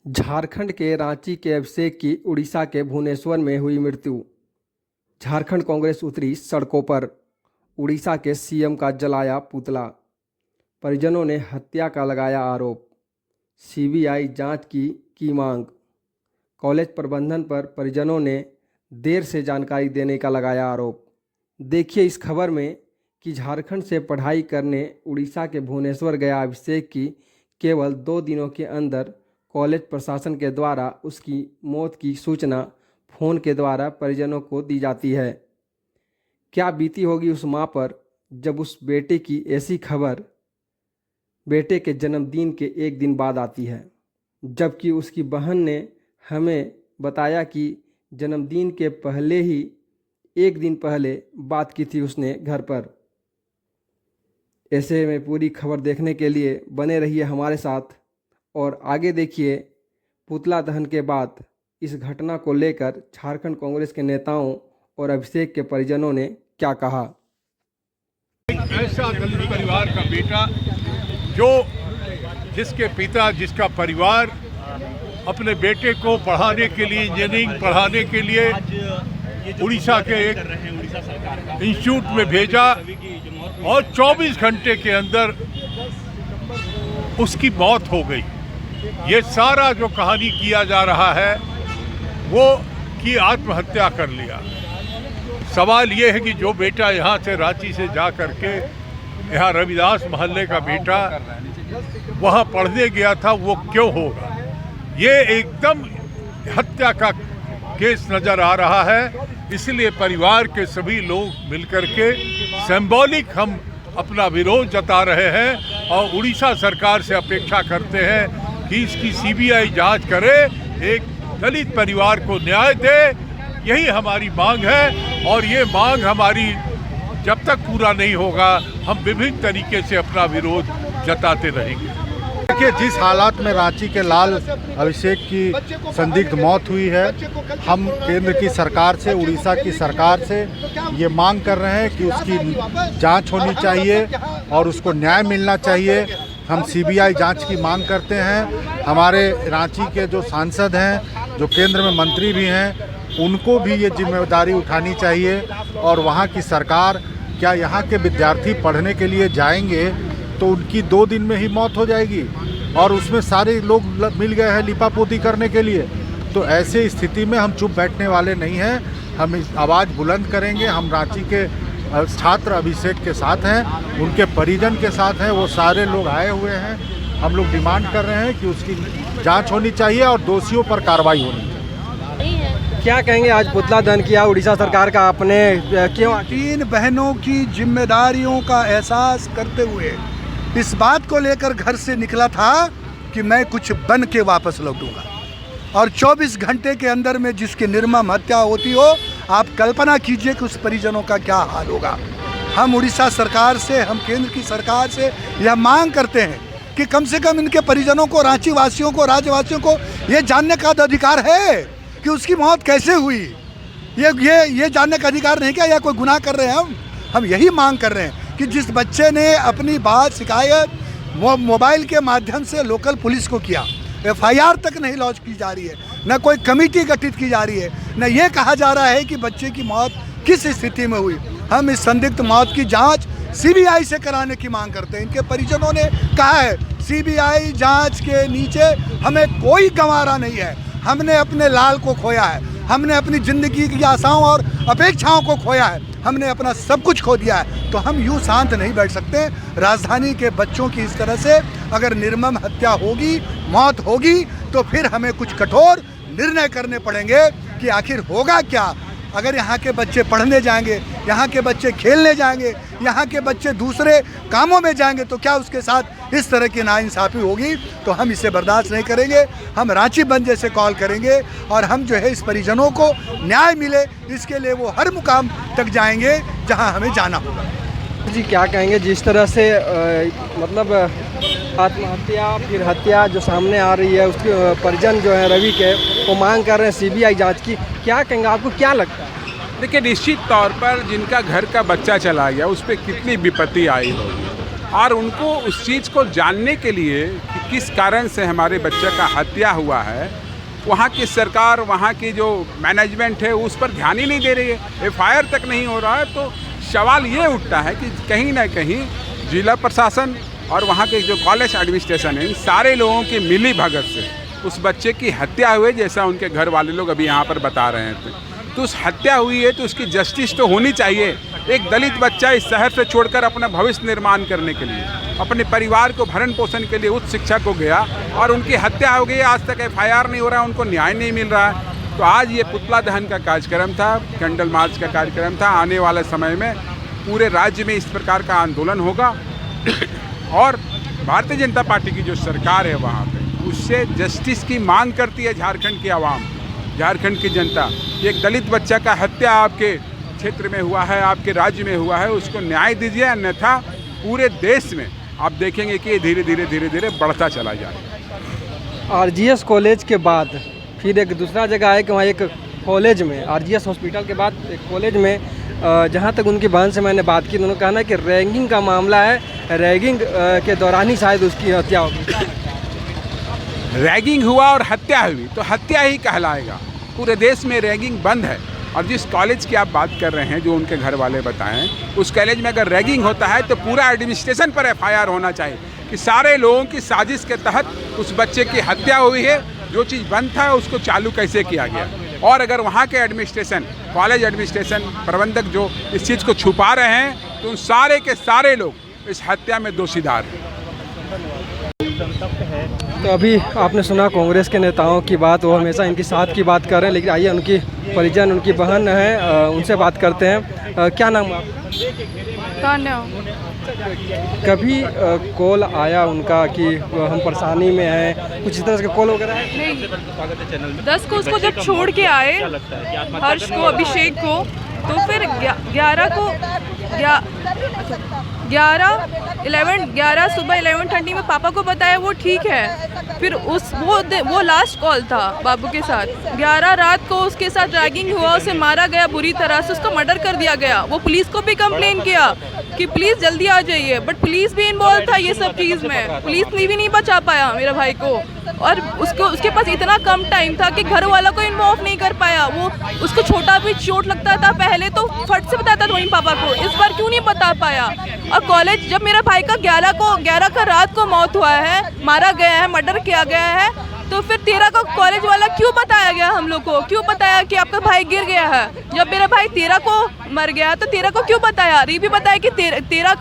झारखंड के रांची के अभिषेक की उड़ीसा के भुवनेश्वर में हुई मृत्यु। झारखंड कांग्रेस उतरी सड़कों पर, उड़ीसा के सीएम का जलाया पुतला। परिजनों ने हत्या का लगाया आरोप। सीबीआई जांच की मांग। कॉलेज प्रबंधन पर परिजनों ने देर से जानकारी देने का लगाया आरोप। देखिए इस खबर में कि झारखंड से पढ़ाई करने उड़ीसा के भुवनेश्वर गया अभिषेक की केवल 2 दिनों के अंदर कॉलेज प्रशासन के द्वारा उसकी मौत की सूचना फ़ोन के द्वारा परिजनों को दी जाती है। क्या बीती होगी उस माँ पर जब उस बेटे की ऐसी खबर बेटे के जन्मदिन के 1 दिन बाद आती है, जबकि उसकी बहन ने हमें बताया कि जन्मदिन के पहले ही 1 दिन पहले बात की थी उसने घर पर। ऐसे में पूरी खबर देखने के लिए बने रहिए हमारे साथ और आगे देखिए पुतला दहन के बाद इस घटना को लेकर झारखंड कांग्रेस के नेताओं और अभिषेक के परिजनों ने क्या कहा। एक ऐसा दलित परिवार का बेटा जिसके पिता जिसका परिवार अपने बेटे को पढ़ाने के लिए, इंजीनियरिंग पढ़ाने के लिए उड़ीसा के एक इंस्टीट्यूट में भेजा और 24 घंटे के अंदर उसकी मौत हो गई। ये सारा जो कहानी किया जा रहा है वो कि आत्महत्या कर लिया। सवाल ये है कि जो बेटा यहाँ से रांची से जा करके यहाँ रविदास मोहल्ले का बेटा वहाँ पढ़ने गया था, वो क्यों होगा? ये एकदम हत्या का केस नज़र आ रहा है। इसलिए परिवार के सभी लोग मिलकर के सिंबॉलिक हम अपना विरोध जता रहे हैं और उड़ीसा सरकार से अपेक्षा करते हैं कि इसकी सीबीआई जांच करे, एक दलित परिवार को न्याय दे। यही हमारी मांग है और ये मांग हमारी जब तक पूरा नहीं होगा हम विभिन्न तरीके से अपना विरोध जताते रहेंगे। देखिए, जिस हालात में रांची के लाल अभिषेक की संदिग्ध मौत हुई है, हम केंद्र की सरकार से, उड़ीसा की सरकार से ये मांग कर रहे हैं कि उसकी जांच होनी चाहिए और उसको न्याय मिलना चाहिए। हम सीबीआई जांच की मांग करते हैं। हमारे रांची के जो सांसद हैं, जो केंद्र में मंत्री भी हैं, उनको भी ये जिम्मेदारी उठानी चाहिए और वहाँ की सरकार, क्या यहाँ के विद्यार्थी पढ़ने के लिए जाएंगे तो उनकी 2 दिन में ही मौत हो जाएगी और उसमें सारे लोग मिल गए हैं लिपापोती करने के लिए। तो ऐसे स्थिति में हम चुप बैठने वाले नहीं हैं, हम आवाज़ बुलंद करेंगे। हम रांची के छात्र अभिषेक के साथ हैं, उनके परिजन के साथ हैं, वो सारे लोग आए हुए हैं। हम लोग डिमांड कर रहे हैं कि उसकी जांच होनी चाहिए और दोषियों पर कार्रवाई होनी चाहिए। क्या कहेंगे, आज पुतला दहन किया उड़ीसा सरकार का, आपने क्यों? 3 बहनों की जिम्मेदारियों का एहसास करते हुए इस बात को लेकर घर से निकला था कि मैं कुछ बन के वापस लौटूंगा और 24 घंटे के अंदर में जिसकी निर्मम हत्या होती हो, आप कल्पना कीजिए कि उस परिजनों का क्या हाल होगा। हम उड़ीसा सरकार से, हम केंद्र की सरकार से यह मांग करते हैं कि कम से कम इनके परिजनों को, रांची वासियों को, राज्यवासियों को ये जानने का अधिकार है कि उसकी मौत कैसे हुई। ये जानने का अधिकार नहीं क्या, या कोई गुनाह कर रहे हैं हम यही मांग कर रहे हैं कि जिस बच्चे ने अपनी बात शिकायत मोबाइल के माध्यम से लोकल पुलिस को किया, एफआईआर तक नहीं लॉन्च की जा रही है, न कोई कमेटी गठित की जा रही है, न ये कहा जा रहा है कि बच्चे की मौत किस स्थिति में हुई। हम इस संदिग्ध मौत की जांच सीबीआई से कराने की मांग करते हैं। इनके परिजनों ने कहा है सीबीआई जांच के नीचे हमें कोई गंवारा नहीं है। हमने अपने लाल को खोया है, हमने अपनी ज़िंदगी की आशाओं और अपेक्षाओं को खोया है, हमने अपना सब कुछ खो दिया है। तो हम यूँ शांत नहीं बैठ सकते। राजधानी के बच्चों की इस तरह से अगर निर्मम हत्या होगी, मौत होगी, तो फिर हमें कुछ कठोर निर्णय करने पड़ेंगे कि आखिर होगा क्या। अगर यहाँ के बच्चे पढ़ने जाएंगे, यहाँ के बच्चे खेलने जाएंगे, यहाँ के बच्चे दूसरे कामों में जाएंगे, तो क्या उसके साथ इस तरह की नाइंसाफ़ी होगी? तो हम इसे बर्दाश्त नहीं करेंगे। हम रांची बंद जैसे कॉल करेंगे और हम जो है इस परिजनों को न्याय मिले, इसके लिए वो हर मुकाम तक जाएंगे जहाँ हमें जाना होगा। जी क्या कहेंगे, जिस तरह से मतलब आत्महत्या फिर हत्या जो सामने आ रही है, उसके परिजन जो है रवि के, वो मांग कर रहे हैं सीबीआई जांच की, क्या कहेंगे, आपको क्या लगता है? देखिए, निश्चित तौर पर जिनका घर का बच्चा चला गया उस पर कितनी विपत्ति आई होगी और उनको उस चीज़ को जानने के लिए कि किस कारण से हमारे बच्चे का हत्या हुआ है, वहाँ की सरकार, वहाँ की जो मैनेजमेंट है उस पर ध्यान ही नहीं दे रही है, एफआईआर तक नहीं हो रहा है। तो सवाल ये उठता है कि कहीं ना कहीं जिला प्रशासन और वहाँ के जो कॉलेज एडमिनिस्ट्रेशन है, इन सारे लोगों की मिली भगत से उस बच्चे की हत्या हुई, जैसा उनके घर वाले लोग अभी यहाँ पर बता रहे थे। तो उस हत्या हुई है तो उसकी जस्टिस तो होनी चाहिए। एक दलित बच्चा इस शहर से छोड़कर अपना भविष्य निर्माण करने के लिए, अपने परिवार को भरण पोषण के लिए उच्च शिक्षा को गया और उनकी हत्या हो गई। आज तक एफआईआर नहीं हो रहा, उनको न्याय नहीं मिल रहा है। तो आज ये पुतला दहन का कार्यक्रम था, कैंडल मार्च का कार्यक्रम था। आने वाले समय में पूरे राज्य में इस प्रकार का आंदोलन होगा और भारतीय जनता पार्टी की जो सरकार है वहाँ पे उससे जस्टिस की मांग करती है झारखंड की आवाम, झारखंड की जनता। एक दलित बच्चा का हत्या आपके क्षेत्र में हुआ है, आपके राज्य में हुआ है, उसको न्याय दीजिए, अन्यथा पूरे देश में आप देखेंगे कि ये धीरे धीरे बढ़ता चला जाएगा। आरजीएस कॉलेज के बाद फिर एक दूसरा जगह है कि वहाँ एक कॉलेज में, आरजीएस हॉस्पिटल के बाद एक कॉलेज में, जहाँ तक उनकी बहन से मैंने बात की, उन्होंने कहा कि रैगिंग का मामला है, रैगिंग के दौरान ही शायद उसकी हत्या होगी। रैगिंग हुआ और हत्या हुई तो हत्या ही कहलाएगा। पूरे देश में रैगिंग बंद है। और जिस कॉलेज की आप बात कर रहे हैं, जो उनके घर वाले बताएं, उस कॉलेज में अगर रैगिंग होता है तो पूरा एडमिनिस्ट्रेशन पर एफआईआर होना चाहिए कि सारे लोगों की साजिश के तहत उस बच्चे की हत्या हुई है। जो चीज़ बंद था उसको चालू कैसे किया गया। और अगर वहाँ के एडमिनिस्ट्रेशन, कॉलेज एडमिनिस्ट्रेशन, प्रबंधक जो इस चीज़ को छुपा रहे हैं, तो उन सारे के सारे लोग इस हत्या में दोषीदार हैं। तो अभी आपने सुना कांग्रेस के नेताओं की बात, वो हमेशा इनकी साथ की बात कर रहे हैं, लेकिन आइए उनकी परिजन, उनकी बहन है, उनसे बात करते हैं। क्या नाम है आपका? तान्या। कभी कॉल आया उनका कि हम परेशानी में हैं, कुछ इस तरह के कॉल वगैरह है? नहीं, 10 को उसको जब छोड़ के आए, हर्ष को, अभिषेक को, तो फिर 11 सुबह 11:30 में पापा को बताया, वो ठीक है। फिर वो लास्ट कॉल था बाबू के साथ। 11 रात को उसके साथ रैगिंग हुआ, उसे मारा गया बुरी तरह से, उसको मर्डर कर दिया गया। वो पुलिस को भी कंप्लेन किया कि प्लीज़ जल्दी आ जाइए, बट पुलिस भी इन्वॉल्व था ये सब चीज़ में। पुलिस ने भी नहीं बचा पाया मेरा भाई को, और उसके पास इतना कम टाइम था कि घर वाला को इन्वॉल्व नहीं कर पाया। वो उसको छोटा भी चोट लगता था पहले तो फट से बताता था वहीं पापा को, इस बार क्यों नहीं बता पाया। और कॉलेज, जब मेरा भाई का 11 का रात को मौत हुआ है, मारा गया है, मर्डर किया गया है, तो फिर 13 को कॉलेज वाला क्यों बताया गया हम लोग को, क्यों बताया कि आपका भाई गिर गया है। जब मेरा भाई 13 को मर गया तो 13 को क्यों बताया? ये भी बताया कि 13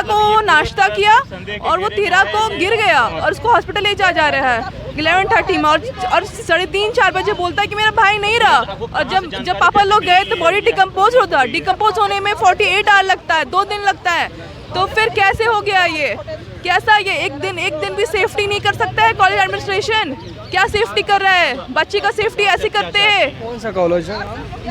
को वो नाश्ता किया और वो 13 को गिर गया और उसको हॉस्पिटल ले जा रहा है 11:30 में, और 3:30-4 बजे बोलता है कि मेरा भाई नहीं रहा। और जब पापा लोग गए तो बॉडी डिकम्पोज होता, डिकम्पोज होने में 48 आवर लगता है, 2 दिन लगता है। तो फिर कैसे हो गया ये? कैसा ये एक दिन भी सेफ्टी नहीं कर सकता है कॉलेज एडमिनिस्ट्रेशन? क्या सेफ्टी कर रहा है? बच्चे का सेफ्टी ऐसे करते हैं। कौन सा कॉलेज है?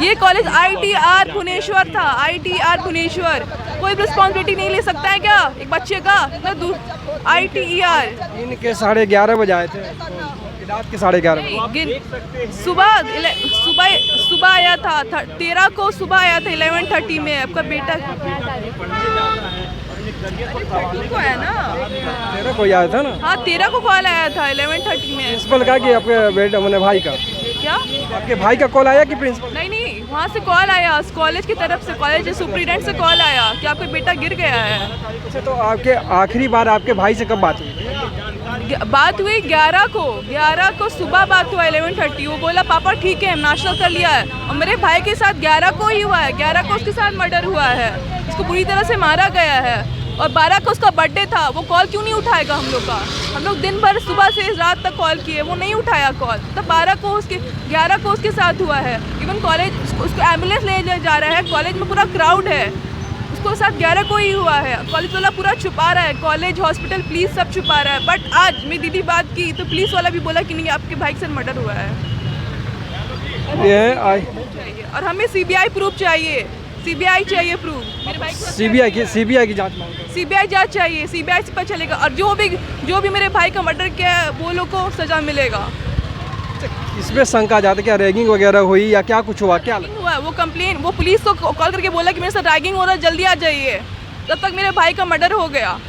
ये कॉलेज ITR भुवनेश्वर था, ITR भुवनेश्वर। कोई रिस्पॉन्सिबिलिटी नहीं ले सकता है क्या एक बच्चे का? ITR इनके 11:30 बजे आए थे, रात के 11:30 सुबह आया था 13 को, सुबह आया था 11:30 में। आपका बेटा 13 को आया ना? 13 को आया था ना? हाँ, 13 को कॉल आया था 11:30 में। प्रिंसिपल कहा कि आपके बेटा, मैंने भाई का, क्या आपके भाई का कॉल आया कि प्रिंसिपल? नहीं, वहाँ से कॉल आया, कॉलेज की तरफ से, कॉलेज सुप्रीडेंट से कॉल आया कि आपका बेटा गिर गया है। अच्छा, तो आपके आखिरी बार आपके भाई से कब बात हुई? बात हुई 11 को सुबह बात हुआ 11:30। वो बोला पापा ठीक है, नाश्ता कर लिया है। और मेरे भाई के साथ 11 को ही हुआ है, 11 को उसके साथ मर्डर हुआ है, उसको बुरी तरह से मारा गया है। और 12 को उसका बर्थडे था। वो कॉल क्यों नहीं उठाएगा हम लोग का? हम लोग दिन भर सुबह से रात तक कॉल किए, वो नहीं उठाया कॉल। तब 11 को उसके साथ हुआ है। इवन कॉलेज उसको एम्बुलेंस ले जा रहा है, कॉलेज में पूरा क्राउड है, उसको साथ 11 को ही हुआ है। कॉलेज वाला पूरा छुपा रहा है, कॉलेज, हॉस्पिटल, पुलिस सब छुपा रहा है। बट आज मेरी दीदी बात की तो पुलिस वाला भी बोला कि नहीं, आपके भाई के साथ मर्डर हुआ है। और हमें CBI प्रूफ चाहिए, CBI चाहिए प्रूफ। मेरे भाई को CBI की जांच मांग, CBI जांच चाहिए, CBI से पता चलेगा। और जो भी मेरे भाई का मर्डर किया है वो लोग को सजा मिलेगा। इसमें शंका जाता है क्या रैगिंग वगैरह हुई या क्या कुछ हुआ? क्या हुआ? वो पुलिस को कॉल करके बोला कि मेरे साथ रैगिंग हो रहा है, जल्दी आ जाइए। तब तक मेरे भाई का मर्डर हो गया।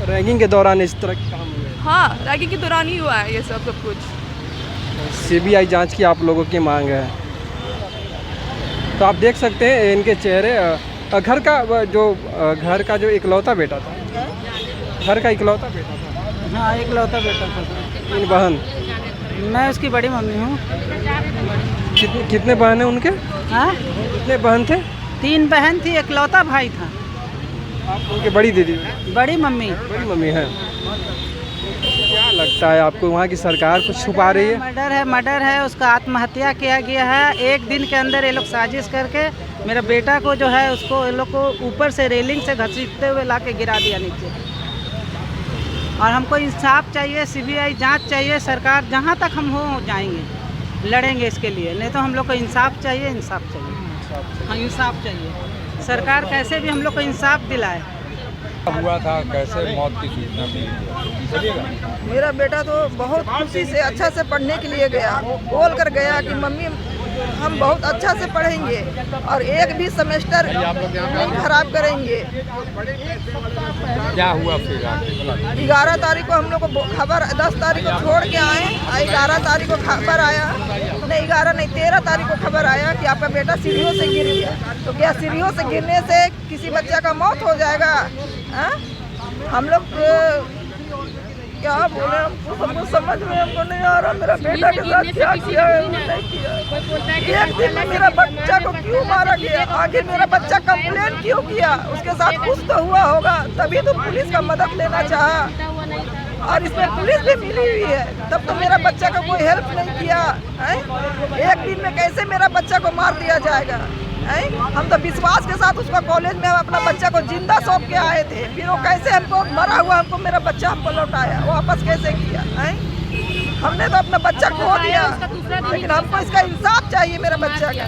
रैगिंग के दौरान इस तरह के काम हुए? हाँ, रैगिंग के दौरान ही हुआ है ये सब कुछ। सीबीआई जांच की आप लोगों की मांग है। तो आप देख सकते हैं इनके चेहरे। घर का जो इकलौता बेटा था, घर का इकलौता बेटा था। हाँ, इकलौता बेटा था। 3 बहन। मैं उसकी बड़ी मम्मी हूँ। कितने बहन हैं उनके? हाँ, कितने बहन थे? 3 बहन थी, इकलौता भाई था। आप उनके बड़ी दीदी? बड़ी मम्मी। बड़ी मम्मी है। क्या लगता है आपको वहाँ की सरकार कुछ छुपा रही है? मर्डर है, उसका आत्महत्या किया गया है। एक दिन के अंदर ये लोग साजिश करके मेरा बेटा को जो है उसको ये लोग को ऊपर से रेलिंग से घसीटते हुए लाके गिरा दिया नीचे। और हमको इंसाफ चाहिए, सीबीआई जांच चाहिए। सरकार जहां तक हम हो जाएंगे, लड़ेंगे इसके लिए। नहीं तो हम लोग को इंसाफ चाहिए, इंसाफ चाहिए। हाँ, इंसाफ चाहिए। सरकार कैसे भी हम लोग को इंसाफ दिलाए। हुआ था, कैसे मौत की सूचना मिली? चलिएगा। मेरा बेटा तो बहुत खुशी से अच्छा से पढ़ने के लिए गया, बोल कर गया कि मम्मी हम बहुत अच्छा से पढ़ेंगे और एक भी सेमेस्टर नहीं खराब करेंगे। क्या हुआ फिर? 11 तारीख को हम लोग को खबर, 10 तारीख को छोड़ के आए, 11 तारीख को खबर आया, नहीं 11 नहीं 13 तारीख को खबर आया कि आपका बेटा सीढ़ियों से गिर गया। तो क्या सीढ़ियों से गिरने से किसी बच्चे का मौत हो जाएगा? हम लोग क्या बोले, हमको समझ में हमको नहीं आ रहा मेरा बेटा के साथ क्या किया है, नहीं किया। एक दिन में मेरा बच्चा को क्यों मारा गया? आखिर मेरा बच्चा कंप्लेन क्यों किया? उसके साथ कुछ तो हुआ होगा, तभी तो पुलिस का मदद लेना चाहा। और इसमें पुलिस भी मिली हुई है, तब तो मेरा बच्चा का कोई हेल्प नहीं किया है। एक दिन में कैसे मेरा बच्चा को मार दिया जाएगा? हम तो विश्वास के साथ उसका कॉलेज में अपना बच्चा को जिंदा सौंप के आए थे, फिर वो कैसे हमको मरा हुआ हमको मेरा बच्चा हमको लौटाया, वो वापस कैसे किया? हमने तो अपना बच्चा खो दिया, लेकिन हमको इसका इंसाफ चाहिए मेरा बच्चा का।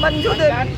मंजू देवी।